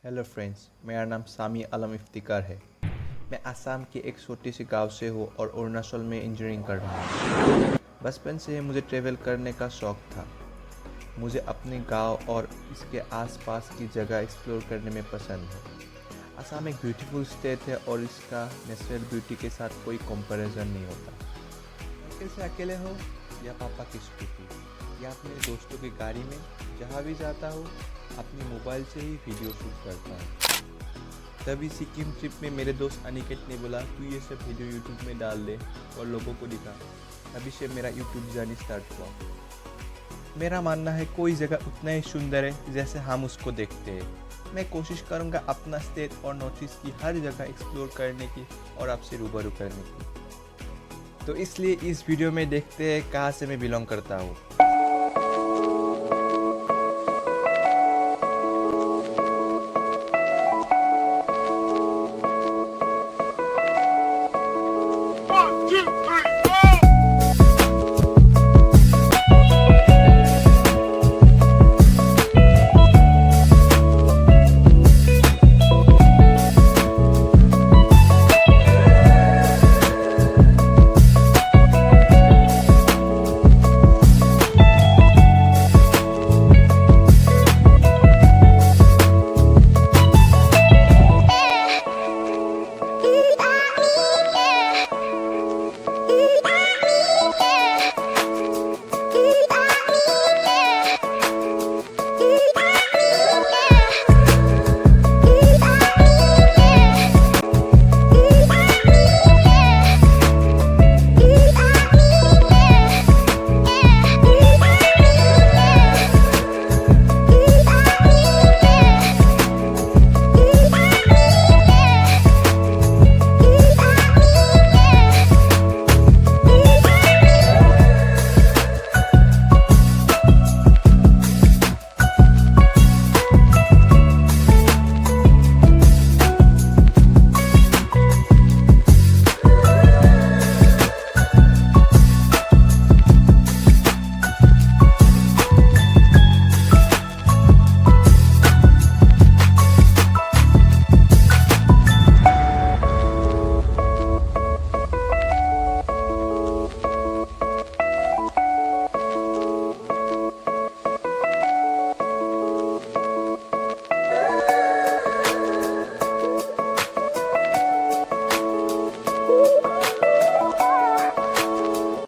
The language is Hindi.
हेलो फ्रेंड्स, मेरा नाम सामी आलम इफ्तिकार है। मैं असम के एक छोटे से गांव से हूँ और अरुणाचल में इंजीनियरिंग कर रहा हूँ। बचपन से मुझे ट्रैवल करने का शौक़ था। मुझे अपने गांव और इसके आसपास की जगह एक्सप्लोर करने में पसंद है। असम एक ब्यूटीफुल स्टेट है और इसका नेचुरल ब्यूटी के साथ कोई कंपैरिजन नहीं होता। कैसे अकेले हो या पापा की स्कूटी या अपने दोस्तों की गाड़ी में, जहाँ भी जाता हूँ अपनी मोबाइल से ही वीडियो शूट करता हूँ। तभी सिक्किम ट्रिप में मेरे दोस्त अनिकेत ने बोला तू ये सब वीडियो यूट्यूब में डाल दे और लोगों को दिखा। तभी से मेरा यूट्यूब जर्नी स्टार्ट हुआ। मेरा मानना है कोई जगह उतना ही सुंदर है जैसे हम उसको देखते हैं। मैं कोशिश करूँगा अपना स्टेट और नॉर्थ ईस्ट की हर जगह एक्सप्लोर करने की और आपसे रूबरू करने की। तो इसलिए इस वीडियो में देखते हैं कहाँ से मैं बिलोंग करता हूँ।